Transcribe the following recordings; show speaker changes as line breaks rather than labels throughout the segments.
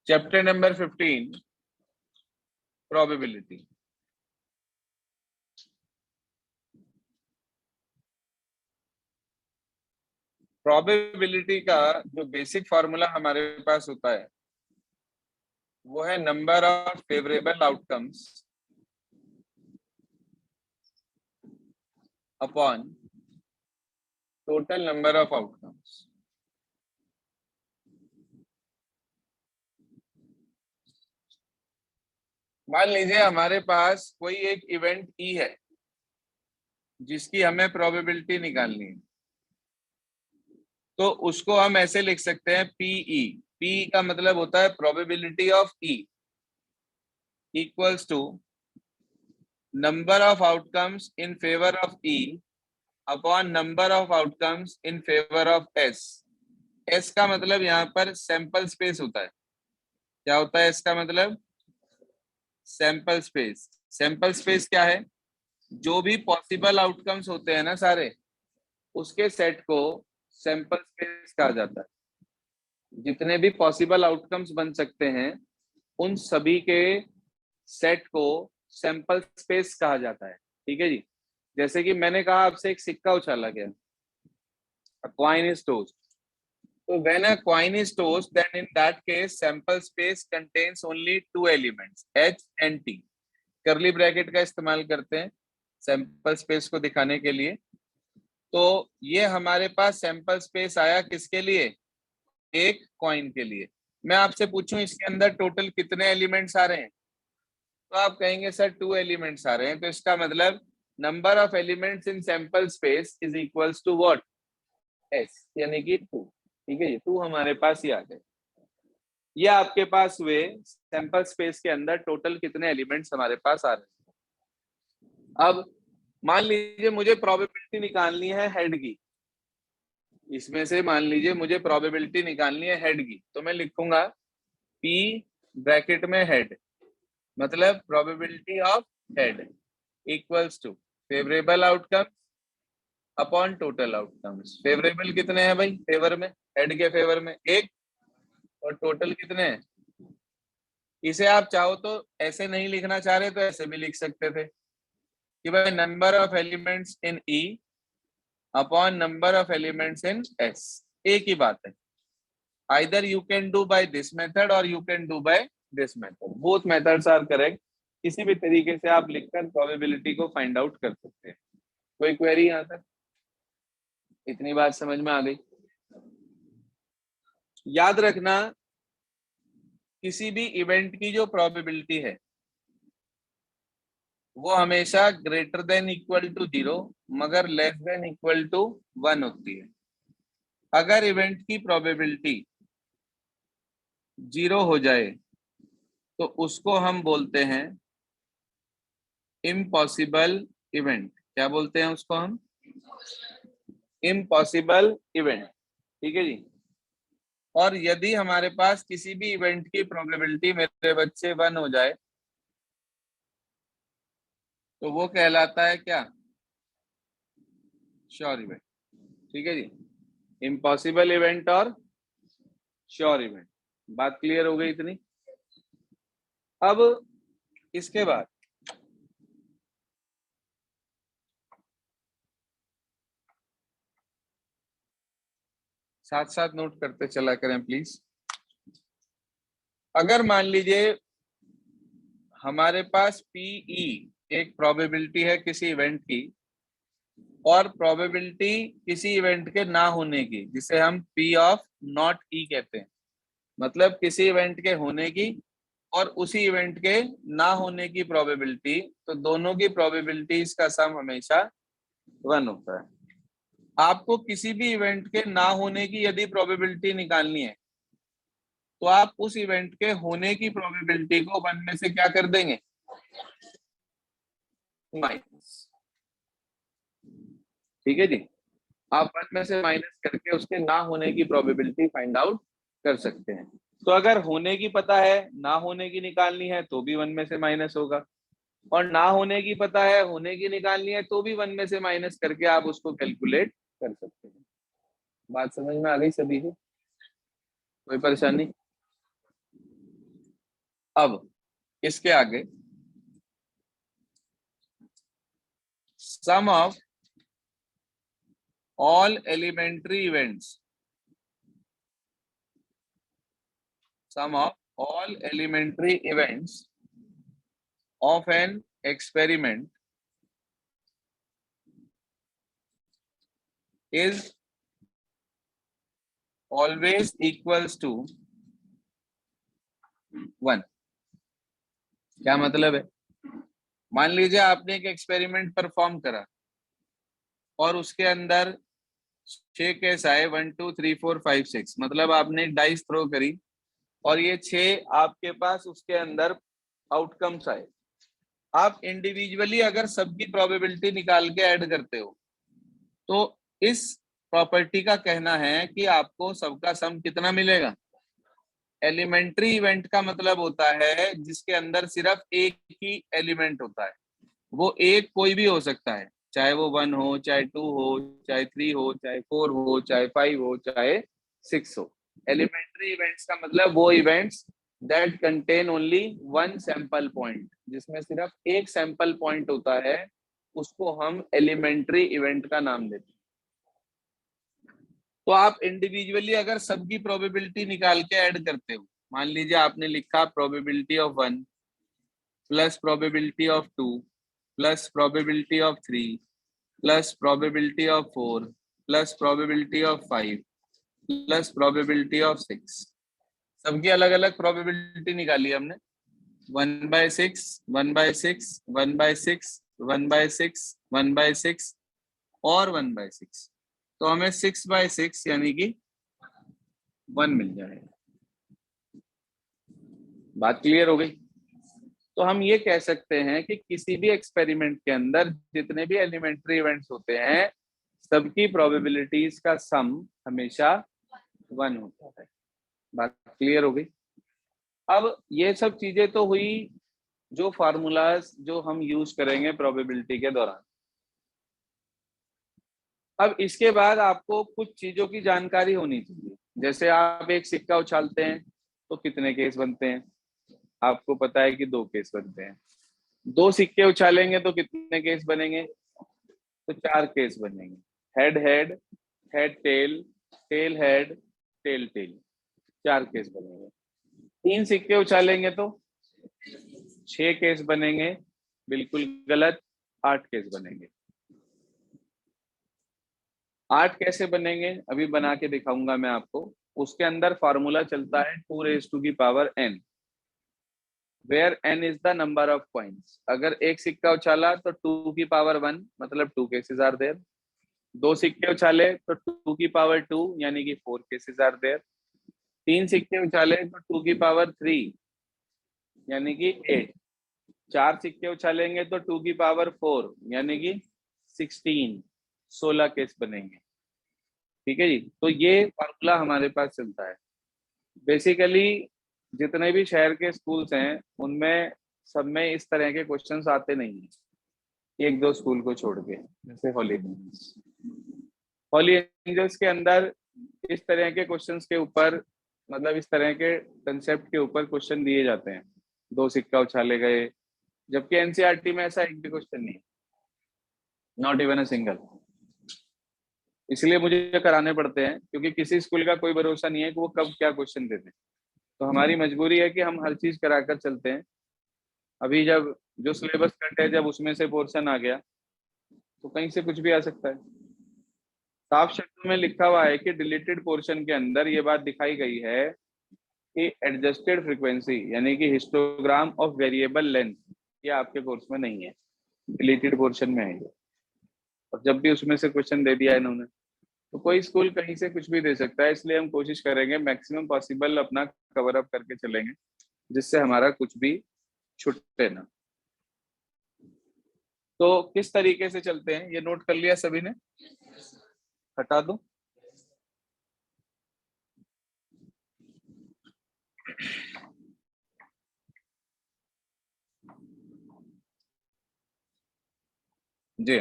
Chapter number 15 probability. Probability का जो basic formula हमारे पास होता है वो है number of favourable outcomes upon total number of outcomes. मान लीजिए हमारे पास कोई एक इवेंट ई है जिसकी हमें प्रोबेबिलिटी निकालनी है, तो उसको हम ऐसे लिख सकते हैं पीई। पी का मतलब होता है probability of E equals to number of outcomes in favour of E upon number of outcomes in favour of S. S का मतलब यहाँ पर सैंपल स्पेस होता है। क्या होता है इसका मतलब? Sample space. सैंपल स्पेस क्या है? जो भी पॉसिबल आउटकम्स होते हैं ना सारे, उसके सेट को सैंपल स्पेस कहा जाता है। जितने भी पॉसिबल आउटकम्स बन सकते हैं उन सभी के सेट को सैंपल स्पेस कहा जाता है। ठीक है जी। जैसे कि मैंने कहा आपसे एक सिक्का उछाला गया, a coin is tossed. So when a coin is tossed, then in that case sample space contains only two elements, H and T. Curly bracket का इस्तेमाल करते हैं सैंपल स्पेस को दिखाने के लिए। तो ये हमारे पास सैंपल स्पेस आया किसके लिए? एक कॉइन के लिए। मैं आपसे पूछूं इसके अंदर टोटल कितने एलिमेंट्स आ रहे हैं, तो आप कहेंगे सर 2 एलिमेंट्स आ रहे हैं। तो इसका मतलब number of elements in sample space is equals to what? S, यानी कि 2। ठीक है, ये 2 हमारे पास ही आ गए। ये आपके पास हुए सैंपल स्पेस के अंदर टोटल कितने एलिमेंट्स हमारे पास आ रहे हैं। अब मान लीजिए मुझे प्रोबेबिलिटी निकालनी है हेड की। इसमें से मान लीजिए मुझे प्रोबेबिलिटी निकालनी है हेड की, तो मैं लिखूंगा P ब्रैकेट में हेड, मतलब probability of head equals to favourable outcome upon total outcomes. Favourable कितने हैं भाई? फेवर में, हेड के फेवर में 1, और टोटल कितने हैं? इसे आप चाहो तो ऐसे नहीं लिखना चाह रहे तो ऐसे भी लिख सकते थे कि भाई number of elements in E upon number of elements in S. एक ही बात है। Either you can do by this method और you can do by this method, both methods are correct. किसी भी तरीके से आप लिखकर प्रोबेबिलिटी को फाइंड आउट कर सकते हैं। कोई क्वेरी यहाँ तक? इतनी बात समझ में आ गई? याद रखना किसी भी इवेंट की जो प्रोबेबिलिटी है वो हमेशा ग्रेटर देन इक्वल टू 0 मगर लेस देन इक्वल टू 1 होती है। अगर इवेंट की प्रोबेबिलिटी 0 हो जाए तो उसको हम बोलते हैं इम्पॉसिबल इवेंट। क्या बोलते हैं उसको हम? Impossible event. ठीक है जी। और यदि हमारे पास किसी भी इवेंट की प्रोबेबिलिटी मेरे बच्चे 1 हो जाए तो वो कहलाता है क्या? Sure event. ठीक है जी। इम्पॉसिबल इवेंट और श्योर इवेंट। बात क्लियर हो गई इतनी? अब इसके बाद साथ साथ नोट करते चला करें प्लीज। अगर मान लीजिए हमारे पास पीई एक प्रोबेबिलिटी है किसी इवेंट की और प्रोबेबिलिटी किसी इवेंट के ना होने की, जिसे हम पी ऑफ नॉट ई कहते हैं, मतलब किसी इवेंट के होने की और उसी इवेंट के ना होने की प्रोबेबिलिटी, तो दोनों की प्रोबेबिलिटीज का सम हमेशा 1 होता है। आपको किसी भी इवेंट के ना होने की यदि प्रोबेबिलिटी निकालनी है तो आप उस इवेंट के होने की प्रोबेबिलिटी को 1 में से क्या कर देंगे? माइनस। ठीक है जी। आप 1 में से माइनस करके उसके ना होने की प्रोबेबिलिटी फाइंड आउट कर सकते हैं। तो अगर होने की पता है, ना होने की निकालनी है तो भी 1 में से माइनस होगा, और ना होने की पता है, होने की निकालनी है तो भी 1 में से माइनस करके आप उसको कैलकुलेट कर सकते हैं। बात समझ में आ गई सभी को? कोई परेशानी? अब इसके आगे sum of all elementary events, sum of all elementary events of an experiment is always equals to 1। क्या मतलब है? मान लीजिए आपने एक एक्सपेरिमेंट परफॉर्म करा और उसके अंदर 6 केस आए, 1 2 3 4 5 6, मतलब आपने डाइस थ्रो करी और ये 6 आपके पास उसके अंदर आउटकम्स आए। आप इंडिविजुअली अगर सबकी प्रोबेबिलिटी निकाल के ऐड करते हो तो इस प्रॉपर्टी का कहना है कि आपको सबका सम कितना मिलेगा। एलिमेंट्री इवेंट का मतलब होता है जिसके अंदर सिर्फ एक ही एलिमेंट होता है, वो एक कोई भी हो सकता है, चाहे वो 1 हो, चाहे 2 हो, चाहे 3 हो, चाहे 4 हो, चाहे 5 हो, चाहे 6 हो। एलिमेंट्री इवेंट्स का मतलब वो events that contain only one sample point, जिसमें सिर्फ एक सैंपल पॉइंट होता है, उसको हम एलिमेंट्री इवेंट का नाम देते हैं। तो आप इंडिविजुअली अगर सबकी प्रोबेबिलिटी निकाल के ऐड करते हो, मान लीजिए आपने लिखा probability of 1 plus probability of 2 plus probability of 3 plus probability of 4 plus probability of 5 plus probability of 6, सबकी अलग अलग प्रोबेबिलिटी निकाली हमने। 1/6 1/6 1/6 1/6 1/6 और 1/6, तो हमें 6/6 यानी कि 1 मिल जाएगा। बात क्लियर हो गई? तो हम ये कह सकते हैं कि किसी भी एक्सपेरिमेंट के अंदर जितने भी एलिमेंट्री इवेंट्स होते हैं, सबकी प्रोबेबिलिटीज का सम हमेशा 1 होता है। बात क्लियर हो गई? अब ये सब चीजें तो हुई जो फार्मूलाज जो हम यूज करेंगे प्रोबेबिलिटी के दौरान। अब इसके बाद आपको कुछ चीजों की जानकारी होनी चाहिए। जैसे आप एक सिक्का उछालते हैं तो कितने केस बनते हैं, आपको पता है कि 2 केस बनते हैं। 2 सिक्के उछालेंगे तो कितने केस बनेंगे, तो 4 केस बनेंगे। Head head, head tail, tail head, tail tail, 4 case बनेंगे। 3 सिक्के उछालेंगे तो 6 केस बनेंगे, बिल्कुल गलत, 8 केस बनेंगे। 8 कैसे बनेंगे अभी बना के दिखाऊंगा मैं आपको। उसके अंदर फार्मूला चलता है 2n, where n is the number of coins। अगर एक सिक्का उछाला तो 2 की पावर 1, मतलब 2 केसेस आर देयर। 2 सिक्के उछाले तो 2 की पावर 2 यानी कि 4 केसेस आर देयर। 3 सिक्के उछाले तो 2 की पावर 3 यानी कि 8। 4 सिक्के उछालेंगे तो 2 की पावर 4 यानी कि 16 केस बनेंगे। ठीक है जी, तो ये फार्मूला हमारे पास चलता है। बेसिकली जितने भी शहर के स्कूल्स हैं उनमें सब में इस तरह के क्वेश्चंस आते नहीं हैं, 1-2 स्कूल को छोड़ के। जैसे हॉली एंजल्स के अंदर इस तरह के क्वेश्चंस के ऊपर, मतलब इस तरह के कंसेप्ट के ऊपर क्वेश्चन दिए जाते हैं, 2 सिक्का उछाले गए, जबकि एनसीईआरटी में ऐसा एक भी क्वेश्चन नहीं है, नॉट इवन अ सिंगल। इसलिए मुझे कराने पड़ते हैं क्योंकि किसी स्कूल का कोई भरोसा नहीं है कि वो कब क्या क्वेश्चन देते हैं। तो हमारी मजबूरी है कि हम हर चीज कराकर चलते हैं। अभी जब जो सिलेबस कट है, जब उसमें से पोर्शन आ गया तो कहीं से कुछ भी आ सकता है। साफ शब्दों में लिखा हुआ है कि डिलीटेड पोर्शन के अंदर ये बात दिखाई गई है कि एडजस्टेड फ्रीक्वेंसी यानी कि हिस्टोग्राम ऑफ वेरिएबल लेंथ, ये आपके कोर्स में नहीं है, डिलीटेड पोर्शन में है ये। और जब भी उसमें से क्वेश्चन दे दिया इन्होंने, तो कोई स्कूल कहीं से कुछ भी दे सकता है। इसलिए हम कोशिश करेंगे मैक्सिमम पॉसिबल अपना कवर अप करके चलेंगे, जिससे हमारा कुछ भी छुटे ना। तो किस तरीके से चलते हैं ये नोट कर लिया सभी ने? हटा दो। जी,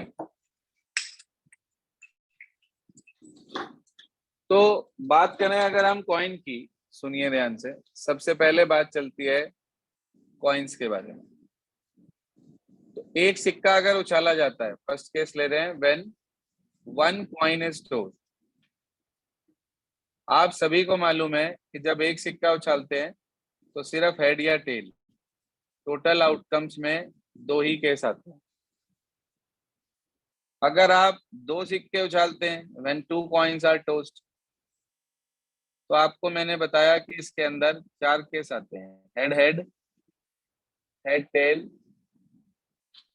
तो बात करें अगर हम कॉइन की, सुनिए ध्यान से। सबसे पहले बात चलती है कॉइन्स के बारे में। तो एक सिक्का अगर उछाला जाता है, फर्स्ट केस ले रहे हैं, व्हेन वन कॉइन इज टोस्ड। आप सभी को मालूम है कि जब एक सिक्का उछालते हैं तो सिर्फ हेड या टेल, टोटल आउटकम्स में दो ही केस आते हैं। अगर आप दो सिक्के उछालते हैं, व्हेन टू कॉइन्स आर टोस्ड, तो आपको मैंने बताया कि इसके अंदर चार केस आते हैं, head head, head tail,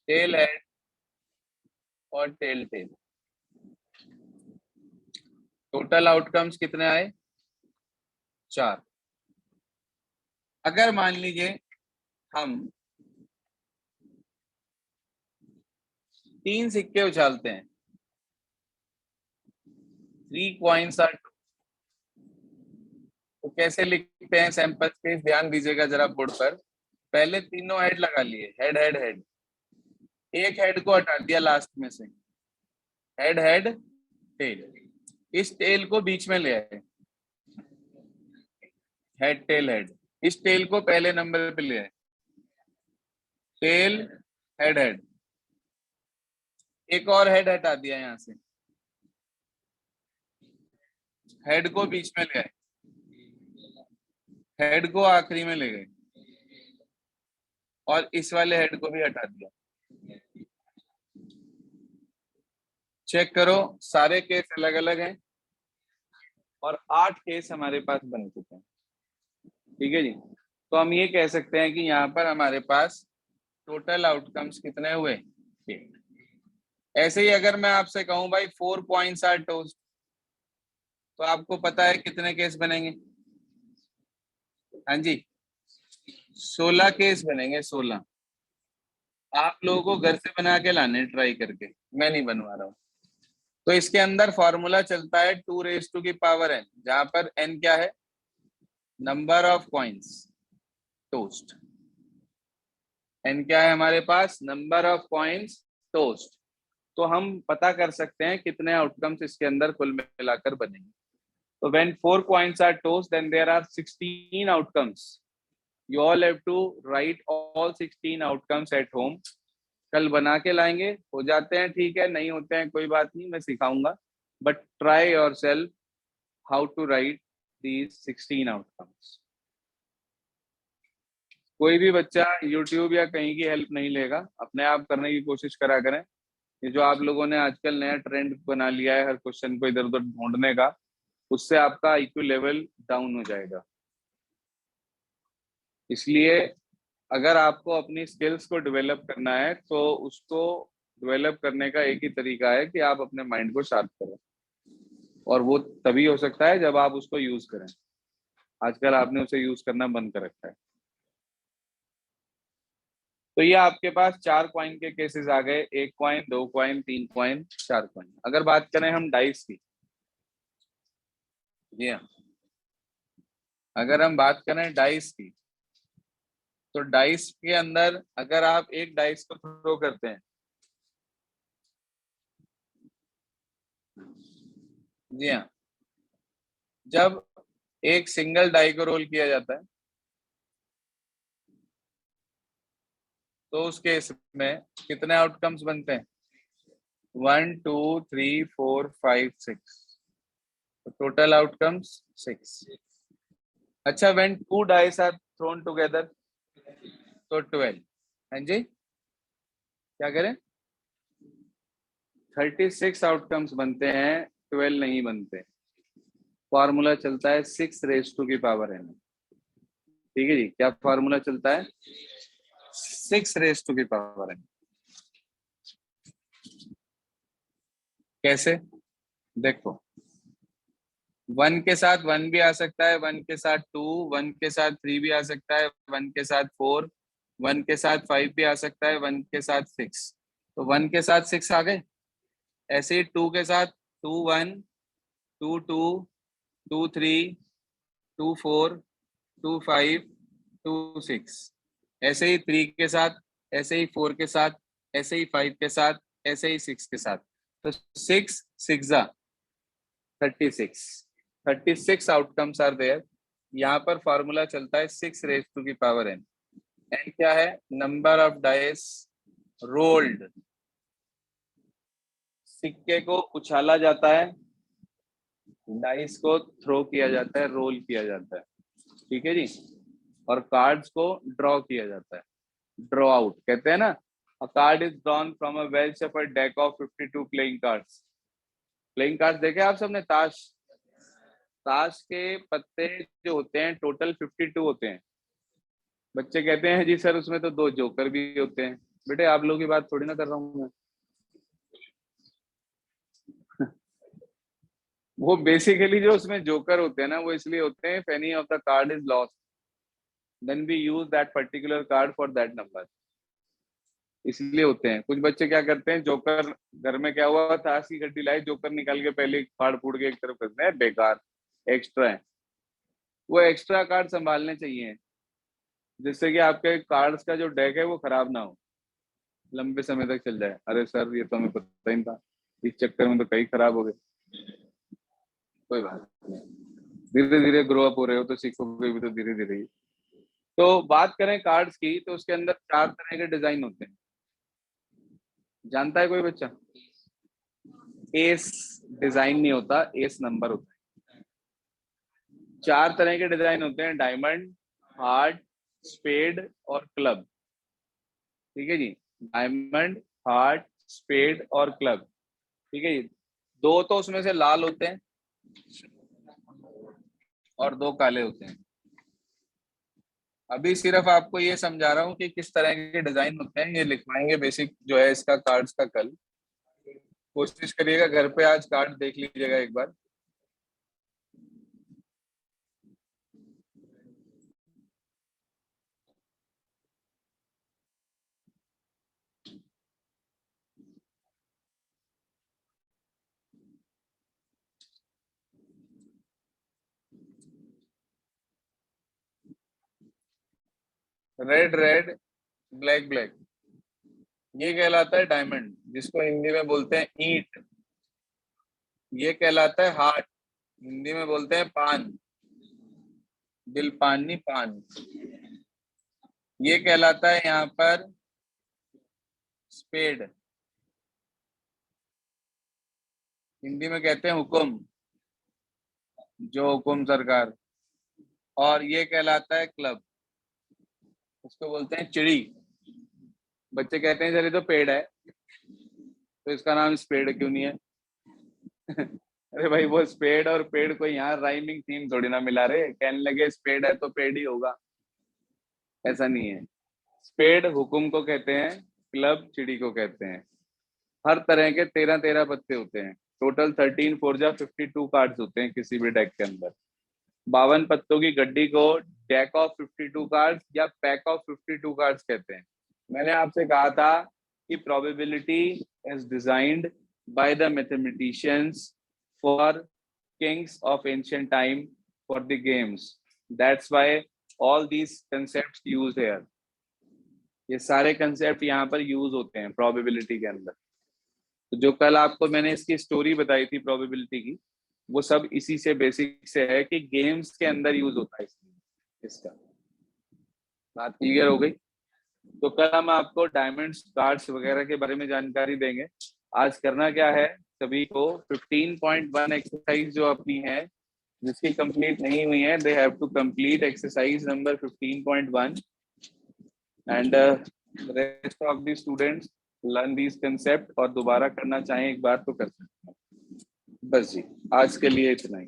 tail head और टेल टेल। टोटल आउटकम्स कितने आए? चार। अगर मान लीजिए हम तीन सिक्के उछालते हैं, थ्री कॉइन्स आर, तो कैसे लिखते हैं सैंपल स्पेस? ध्यान दीजिएगा जरा बोर्ड पर। पहले तीनों हेड लगा लिए, हेड हेड हेड, एक हेड को हटा दिया लास्ट में से, हेड हेड टेल, इस टेल को बीच में ले आए, हेड टेल हेड, इस टेल को पहले नंबर पे ले आए, टेल हेड हेड, एक और हेड हटा दिया यहां से, हेड को बीच में ले आए, हेड को आखिरी में ले गए और इस वाले हेड को भी हटा दिया। चेक करो, सारे केस अलग अलग हैं और 8 केस हमारे पास बन चुके हैं। ठीक है जी, तो हम ये कह सकते हैं कि यहाँ पर हमारे पास टोटल आउटकम्स कितने हुए? 8। ऐसे ही अगर मैं आपसे कहूं भाई 4 कॉइन्स आर टोस्ड, तो आपको पता है कितने केस बनेंगे? हाँ जी, 16 केस बनेंगे, 16। आप लोगों को घर से बना के लाने, ट्राई करके, मैं नहीं बनवा रहा हूँ। तो इसके अंदर फॉर्मूला चलता है 2⁻n, जहां पर n क्या है? Number of coins tossed. n क्या है हमारे पास? Number of coins tossed. तो हम पता कर सकते हैं कितने आउटकम्स इसके अंदर कुल मिलाकर बनेंगे। तो when 4 coins are tossed, then there are 16 outcomes. You all have to write all 16 outcomes at home. कल बना के लाएंगे, हो जाते हैं ठीक है, नहीं होते हैं कोई बात नहीं, मैं सिखाऊंगा, but try yourself how to write these 16 outcomes. कोई भी बच्चा YouTube या कहीं की हेल्प नहीं लेगा, अपने आप करने की कोशिश करा करें। ये जो आप लोगों ने आजकल नया ट्रेंड बना लिया है हर क्वेश्चन को इधर उधर ढूंढने का, उससे आपका आईक्यू लेवल डाउन हो जाएगा। इसलिए अगर आपको अपनी स्किल्स को डेवलप करना है तो उसको डेवलप करने का एक ही तरीका है कि आप अपने माइंड को शार्प करें, और वो तभी हो सकता है जब आप उसको यूज करें। आजकल आपने उसे यूज करना बंद कर रखा है। तो ये आपके पास 4 कॉइन के केसेस आ गए, 1 कॉइन, 2 कॉइन, 3 कॉइन, 4 कॉइन। अगर बात करें हम डाइस की, जी हाँ, अगर हम बात करें डाइस की, तो डाइस के अंदर अगर आप एक डाइस को थ्रो करते हैं, जी हाँ, जब एक सिंगल डाई को रोल किया जाता है तो उस केस में कितने आउटकम्स बनते हैं? 1 2 3 4 5 6, टोटल आउटकम्स 6। अच्छा, when 2 dice are thrown together, तो 12। हाँ जी, क्या करें? 36 आउटकम्स बनते हैं, 12 नहीं बनते। फॉर्मूला चलता है 6⁻n। ठीक है जी, क्या फॉर्मूला चलता है? 6⁻n। कैसे? देखो, 1 के साथ 1 भी आ सकता है, 1 के साथ 2, 1 के साथ 3 भी आ सकता है, 1 के साथ 4, 1 के साथ 5 भी आ सकता है, 1 के साथ 6। तो 1 के साथ 6 आ गए। ऐसे ही 2 के साथ 2 1, 2 2, 2 3, 2 4, 2 5, 2 6। ऐसे ही 3 के साथ, ऐसे ही 4 के साथ, ऐसे ही 5 के साथ, ऐसे ही 6 के साथ। तो 6 6 36, 36 आउटकम्स आर देयर। यहाँ पर फॉर्मूला चलता है 6⁻n। एन क्या है? नंबर ऑफ डाइस रोल्ड, सिक्के को उछाला जाता है, डाइस को थ्रो किया जाता है, रोल किया जाता है, ठीक है जी। और कार्ड्स को ड्रॉ किया जाता है, ड्रॉ आउट कहते हैं ना। A card is drawn from a well shuffled deck of 52 playing cards. Playing cards देखे आप सबने? ताश, ताश के पत्ते जो होते हैं टोटल 52 होते हैं। बच्चे कहते हैं जी सर उसमें तो 2 जोकर भी होते हैं। बेटे आप लोगों की बात थोड़ी ना कर रहा हूँ मैं। वो बेसिकली जो उसमें जोकर होते हैं ना, वो इसलिए होते हैं, if any of the card is lost then we use that particular card for that number, इसलिए होते हैं। कुछ बच्चे क्या करते हैं, जोकर घर में क्या हुआ, ताश की गड्डी लाए, जोकर निकाल के पहले फाड़ फूड़ के एक तरफ करते हैं, बेकार, एक्स्ट्रा है। वो एक्स्ट्रा कार्ड संभालने चाहिए जिससे कि आपके कार्ड्स का जो डेक है वो खराब ना हो, लंबे समय तक चल जाए। अरे सर ये तो हमें पता ही नहीं था, इस चक्कर में तो कई खराब हो गए। कोई बात नहीं, धीरे धीरे ग्रो अप हो रहे हो तो सीखोगे भी तो धीरे धीरे ही। तो बात करें कार्ड्स की, तो उसके अंदर 4 तरह के डिजाइन होते हैं। जानता है कोई बच्चा? एस डिजाइन नहीं होता, एस नंबर होता है। 4 तरह के डिजाइन होते हैं, डायमंड, हार्ट, स्पेड और क्लब, ठीक है जी। डायमंड, हार्ट, स्पेड और क्लब, ठीक है जी। 2 तो उसमें से लाल होते हैं और 2 काले होते हैं। अभी सिर्फ आपको ये समझा रहा हूँ कि किस तरह के डिजाइन होते हैं, ये लिखवाएंगे बेसिक जो है इसका कार्ड्स का कल। कोशिश करिएगा घर पे आज कार्ड देख लीजिएगा एक बार। रेड रेड, ब्लैक ब्लैक, ये कहलाता है डायमंड, जिसको हिंदी में बोलते हैं ईंट। ये कहलाता है हार्ट, हिंदी में बोलते हैं पान, दिल पानी पान। ये कहलाता है यहाँ पर स्पेड, हिंदी में कहते हैं हुक्म, जो हुक्म सरकार। और ये कहलाता है क्लब, उसको बोलते हैं चिड़ी। बच्चे कहते हैं सर ये तो पेड़ है, तो इसका नाम स्पेड क्यों नहीं है? अरे भाई वो स्पेड और पेड़ को यहाँ राइमिंग थीम थोड़ी ना मिला रहे, कहने लगे स्पेड है तो पेड़ ही होगा, ऐसा नहीं है। स्पेड हुकुम को कहते हैं, क्लब चिड़ी को कहते हैं। हर तरह के 13-13 पत्ते होते हैं, टोटल 13 4 जा 52 कार्ड्स होते हैं किसी भी डेक के अंदर। 52 पत्तों की गड्डी को डेक ऑफ 52 कार्ड्स या पैक ऑफ 52 कार्ड्स कहते हैं। मैंने आपसे कहा था कि probability is designed by the mathematicians for Kings of ancient time for the games, that's why all these concepts used here. ये सारे कंसेप्ट यहाँ पर यूज होते हैं प्रोबेबिलिटी के अंदर। तो जो कल आपको मैंने इसकी स्टोरी बताई थी प्रोबेबिलिटी की, वो सब इसी से बेसिक से है कि गेम्स के अंदर यूज होता है इसका। बात क्लियर हो गई? तो कल हम आपको डायमंड्स, कार्ड्स वगैरह के बारे में जानकारी देंगे। आज करना क्या है, सभी को 15.1 एक्सरसाइज जो अपनी है, जिसकी कंप्लीट नहीं हुई है, they have to complete exercise number 15.1 and rest of the students learn this concept. और दोबारा करना चाहें एक बार तो कर सकते हैं। बस जी, आज के लिए इतना ही।